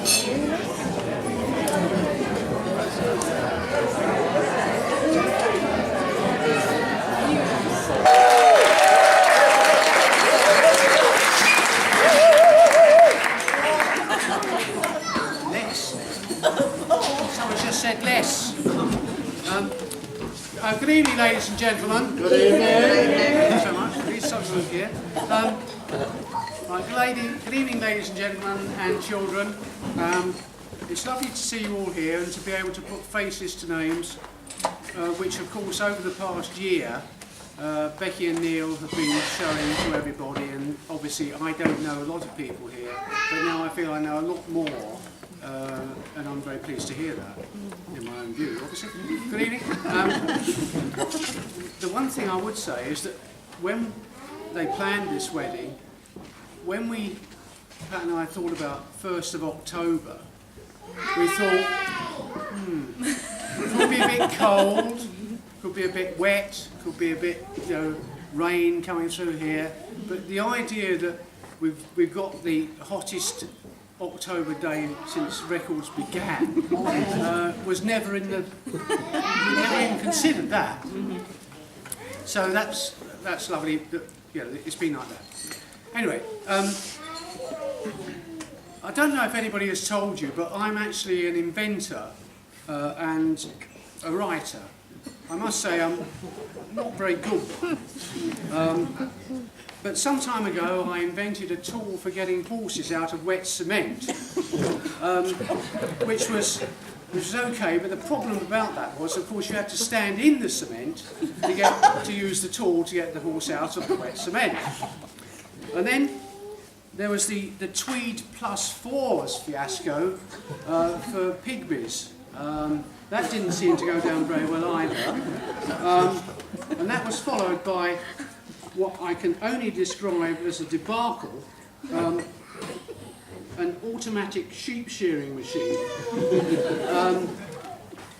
Good evening, ladies and gentlemen. Good evening. Thank you so much. Please substitute here. Good evening, ladies and gentlemen and children. It's lovely to see you all here and to be able to put faces to names, which, of course, over the past year, Becky and Neil have been showing to everybody. And obviously, I don't know a lot of people here, but now I feel I know a lot more. And I'm very pleased to hear that, in my own view, obviously. Good evening. The one thing I would say is that when they planned this wedding, when Pat and I thought about 1st of October, we thought, it could be a bit cold, could be a bit wet, could be a bit, rain coming through here, but the idea that we've got the hottest October day since records began was never in the. We never even considered that. So that's lovely. That, it's been like that. Anyway, I don't know if anybody has told you, but I'm actually an inventor and a writer. I must say I'm not very good. But some time ago, I invented a tool for getting horses out of wet cement, which was okay. But the problem about that was, of course, you had to stand in the cement to use the tool to get the horse out of the wet cement. And then there was the Tweed +4s fiasco for Pigby's. That didn't seem to go down very well either. And that was followed by what I can only describe as a debacle, an automatic sheep shearing machine.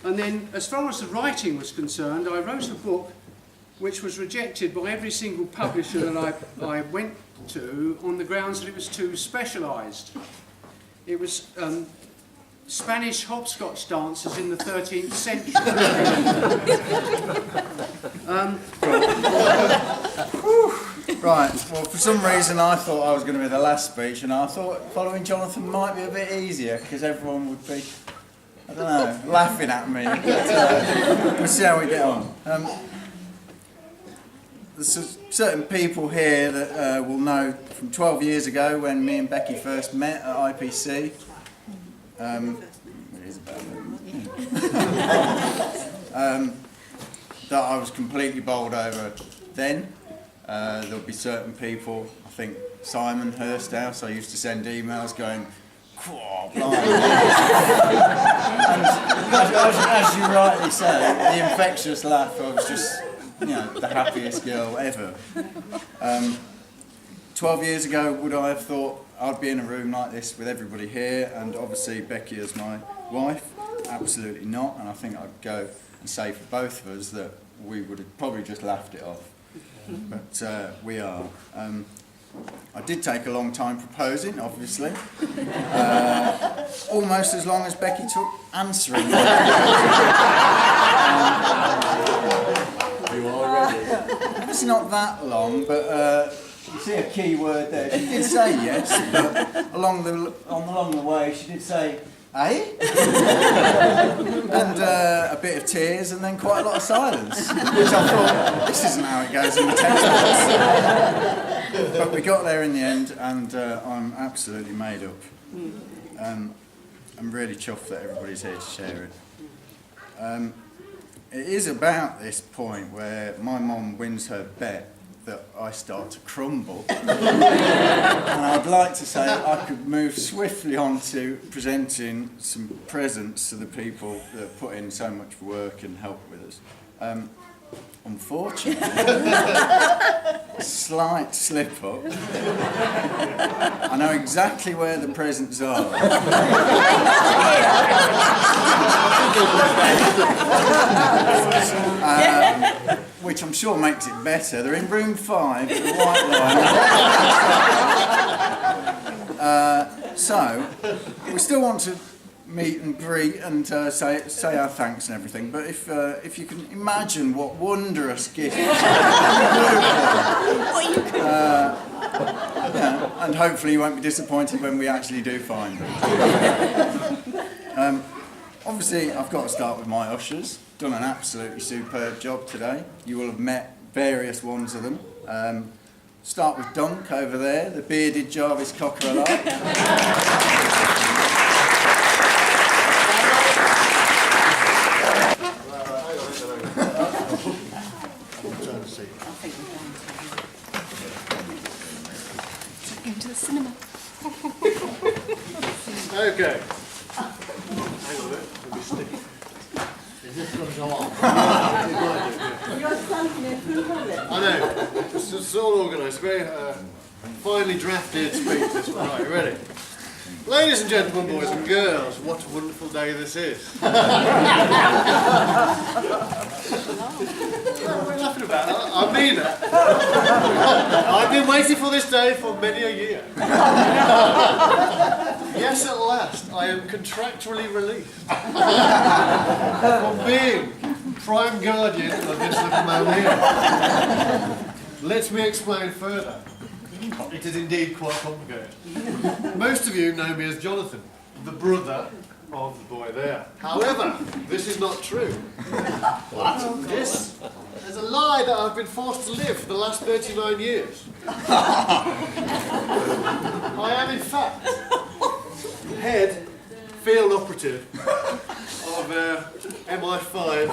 And then, as far as the writing was concerned, I wrote a book which was rejected by every single publisher that I went to on the grounds that it was too specialised. It was Spanish hopscotch dancers in the 13th century. Right, well, for some reason I thought I was going to be the last speech, and I thought following Jonathan might be a bit easier because everyone would be, I don't know, laughing at me. But, we'll see how we get on. There's certain people here that will know from 12 years ago when me and Becky first met at IPC. It is about that I was completely bowled over then. There'll be certain people, I think Simon Hursthouse, I used to send emails going, and as you rightly say, the infectious laugh, I was just, the happiest girl ever. 12 years ago, would I have thought I'd be in a room like this with everybody here, and obviously Becky as my wife? Absolutely not, and I think I'd go and say for both of us that we would have probably just laughed it off. But we are. I did take a long time proposing, obviously. Almost as long as Becky took answering. You are ready. It's not that long, but you see a key word there. She did say yes, but along the way she did say, "Eh?" and a bit of tears, and then quite a lot of silence, which I thought, this isn't how it goes in the textbooks. But we got there in the end, and I'm absolutely made up. I'm really chuffed that everybody's here to share it. It is about this point where my mum wins her bet that I start to crumble. And I'd like to say I could move swiftly on to presenting some presents to the people that put in so much work and help with us. Unfortunately, slight slip up. I know exactly where the presents are. Which I'm sure makes it better. They're in room 5 at the White Line. So, we still want to meet and greet and say our thanks and everything, but if you can imagine what wondrous gifts and hopefully you won't be disappointed when we actually do find them. Obviously, I've got to start with my ushers. Done an absolutely superb job today. You will have met various ones of them. Start with Dunk over there, the bearded Jarvis Cocker alike. Going to the cinema. Okay. Hang on a minute, let me stick. Is this going to go on? You're standing in full colour. I know. It's all organised. Very finely drafted speech. This one. Right, ready? Ladies and gentlemen, boys and girls, what a wonderful day this is. What are we laughing about? I mean it. I've been waiting for this day for many a year. Yes, at last, I am contractually released from being prime guardian of this little man here. Let me explain further. It is indeed quite complicated. Most of you know me as Jonathan, the brother of the boy there. However, this is not true. What? This is a lie that I've been forced to live for the last 39 years. I am, in fact, head field operative of MI5.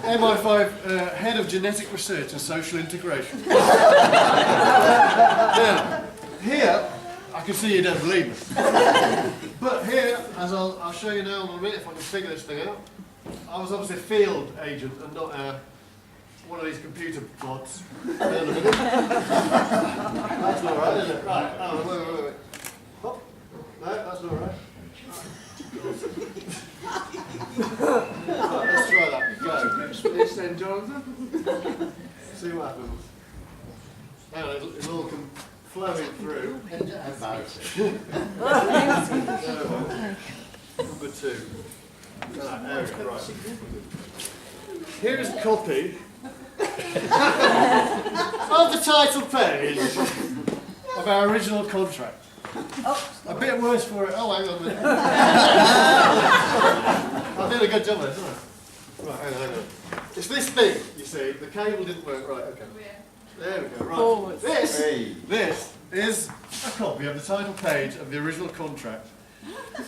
MI5 head of genetic research and social integration. Now, here, I can see you don't believe me. But here, as I'll show you now in a minute if I can figure this thing out, I was obviously a field agent and not one of these computer bots. That's not right, is it? Right. Oh, wait. Oh, no, that's not right. Right, let's try that. Go. This then, Jonathan. See what happens. Hang on, it'll all come flowing through. Number 2. Right, there we go. Right. Here is a copy of the title page of our original contract. A bit worse for it. Oh, hang on a minute. I did a good job there, didn't I? Right, hang on. It's this thing, you see. The cable didn't work right. Okay. There we go. Right. This is a copy of the title page of the original contract.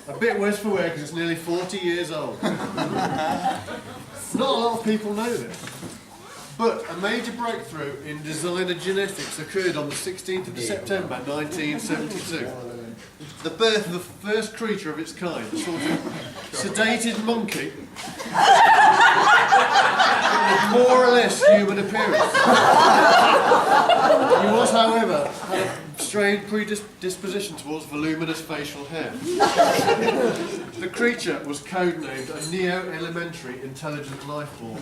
A bit worse for wear because it's nearly 40 years old. Not a lot of people know this. But a major breakthrough in designer genetics occurred on the 16th of September 1972. The birth of the first creature of its kind, a sort of sedated monkey with more or less human appearance. He was, however, had a strange predisposition towards voluminous facial hair. The creature was codenamed a neo-elementary intelligent life form.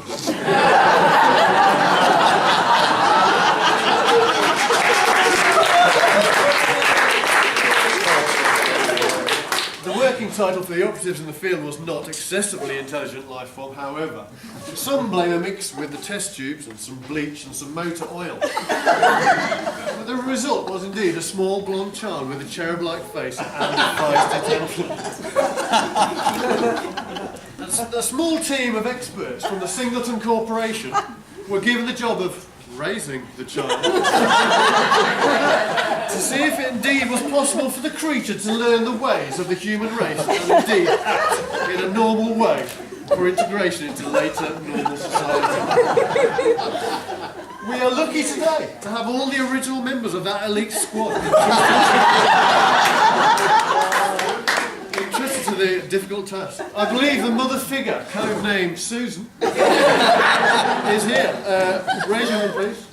The working title for the operatives in the field was not excessively intelligent life form, however. Some blame a mix with the test tubes and some bleach and some motor oil. But the result was indeed a small blonde child with a cherub-like face and a feisty temper. A small team of experts from the Singleton Corporation were given the job of raising the child to see if it indeed was possible for the creature to learn the ways of the human race and indeed act in a normal way for integration into later normal society. We are lucky today to have all the original members of that elite squad entrusted to the difficult task. I believe the mother figure, codenamed Susan, is here. Raise your hand, please.